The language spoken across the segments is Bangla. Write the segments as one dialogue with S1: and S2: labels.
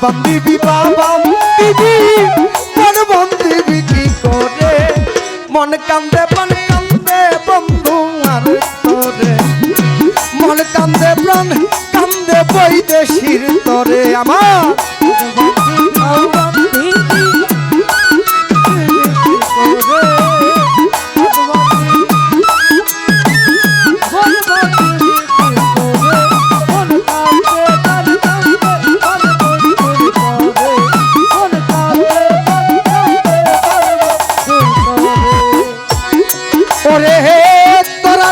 S1: বান্দিবি বাবা দিদি মন বন্দিবি কি করে মন কান্দে প্রাণ কান্দে বন্ধু আর তোরে মন কান্দে প্রাণ কান্দে বৈদেশির তরে আমার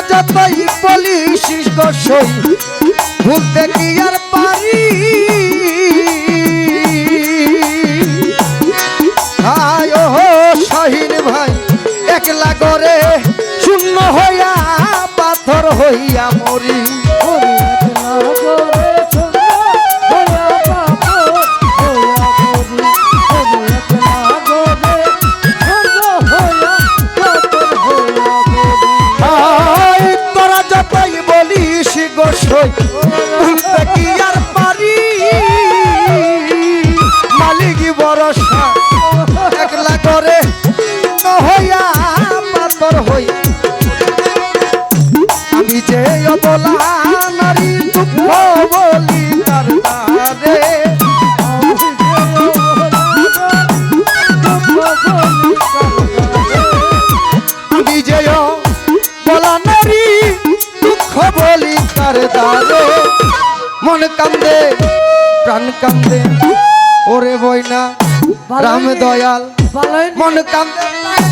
S1: যতই বলিস গোসই ভুলতে কি আর পারি আয় ও শাহিন ভাই একলা করে শূন্য হইয়া পাথর হইয়া মরি ভুলতে কি আর পারি মালিক ভরসা একলা করে হইয়া পাথর হই আমি যে অবলা নারী দুঃখ বলি তার তারে আমি যে অবলা নারী দুঃখ বলি তার দারে মন কান্দে প্রাণ কান্দে ওরে বইনা রাম দয়াল মন কান্দে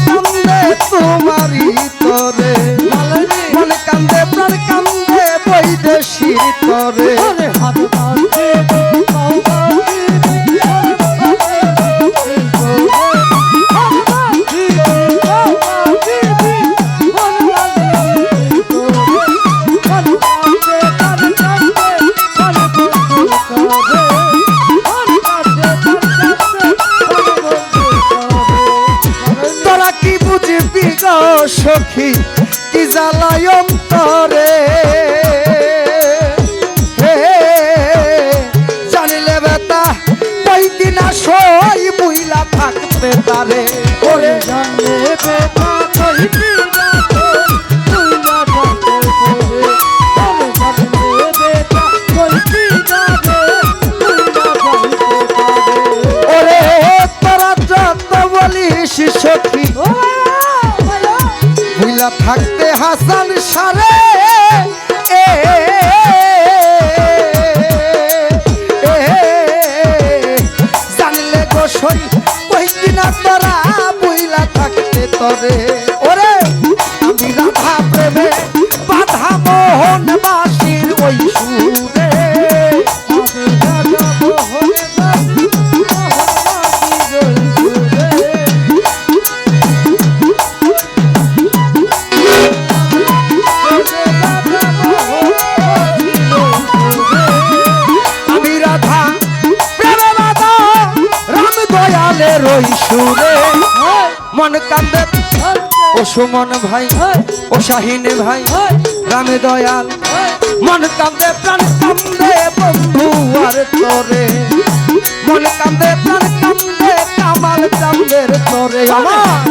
S1: কান্দে তোমারি তরে মন কান্দে প্রাণ কান্দে বৈদেশি তরে সখী কি জ্বালায় অন্তরে জানিলে বেতা কয়দিন আসই বুইলা থাকবে তারে ওরে জানলে বেতা কয়দিন ওরে তোরা যত বলিস সখী থাকতে হাসান সারে জানলে গোসই কইদিনা তোরা বুইলা থাকতে তরে ওরে আমি রাধা প্রেমে বাধা মোহন বাসির ওই সুরে সুরে মন কান্দে ও সুমন ভাই ও শাহিন ভাই রাম দয়াল মন কান্দে প্রাণ কান্দে বন্ধু আর তোরে মন কান্দে প্রাণ কান্দে কামাল চাঁদের তোরে আমার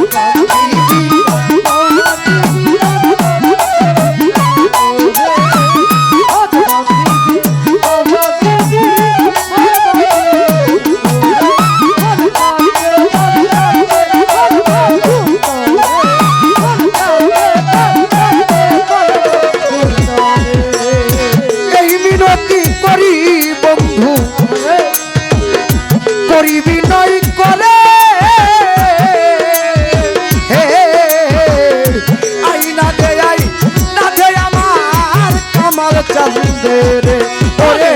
S1: বিনয় করে আই না দে আমার কামাল চাঁদের ওরে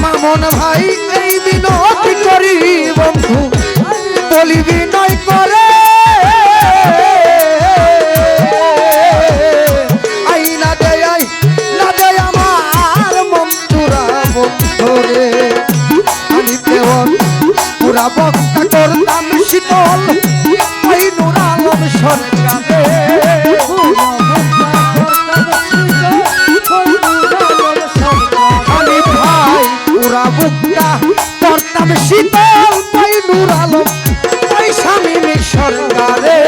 S1: মামন ভাই এই বিনয় করি বন্ধু বলি বিনয় করে পুরা বক্তা করতাম শীতল শীতল পাই নূর আলম ওই স্বামী সরকারে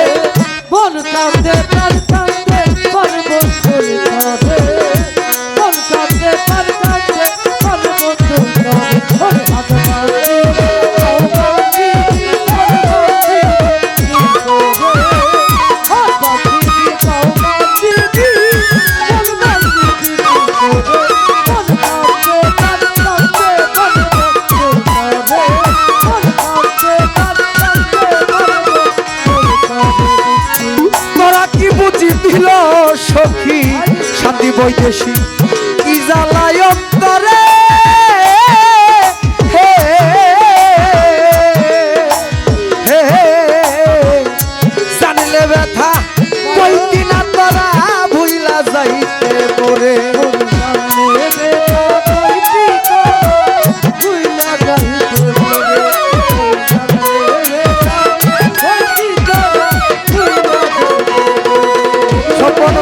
S2: মন কাঁদে প্রাণ কাঁদে পর্বত কাঁদে মন কাঁদে প্রাণ কাঁদে পর্বত কাঁদে হাত মারে
S1: সখী সাথী বৈদেশী কি জ্বালায় অন্তরে হে হে জানলে ব্যথা কইতি না তোরা ভুইলা যাইতে পরে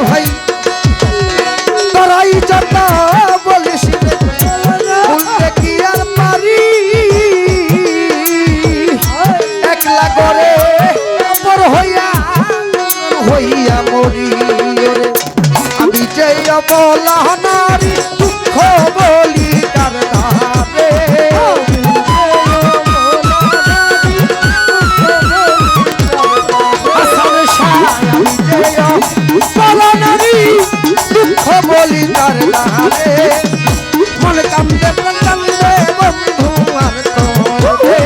S1: ভাই তোরাই যত বলিস বলতে কি আর পারি একলা করে অপর হইয়া হইয়া মরি ওরে আমি যে অবলা নারী দুঃখ বলি কার ধারে দুঃখ বলি তার নারে মন কান্দে প্রাণ কান্দে বন্ধু আর তোরে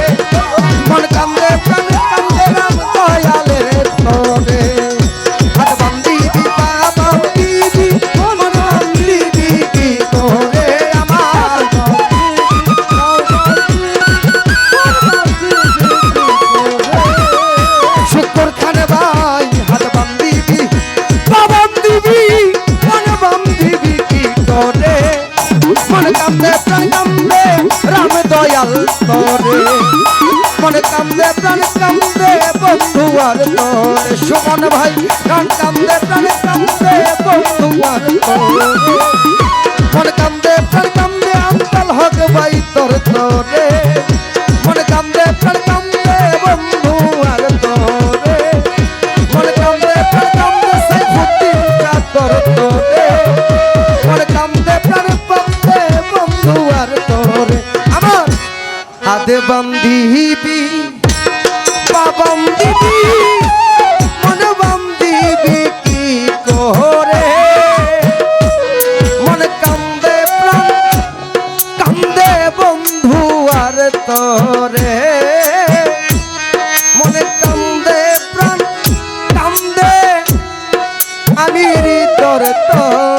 S1: মন কান্দে প্রাণ কান্দে রাম দয়ালের তোরে হাত বান্দিবি পা বান্দিবি মন বান্দিবি কি তোরে আমার শুকর খানে ভাই হাত বান্দিবি মন কান্দে প্রাণ কান্দে রাম দয়াল তোরে মন কান্দে প্রাণ কান্দে বন্ধু আর তোরে সুমন ভাই প্রাণ কান্দে প্রাণ কান্দে বন্ধু আর তোরে মন কান্দে প্রাণ কান্দে আন্তল হক ভাই তোর তোরে মন কান্দে প্রাণ কান্দে বন্ধু আর তোরে মন কান্দে প্রাণ কান্দে সাইফুদ্দিন তোর তোরে মন কান্দে প্রাণ কান্দে বন্ধু আর তোরে আমার হাতে বান্ধিবি বান্ধিবি মন বান্ধিবি কি করে মন কান্দে প্রাণ কান্দে বন্ধু আর তোরে মনে কান্দে প্রাণ কান্দে আমি তোর তোর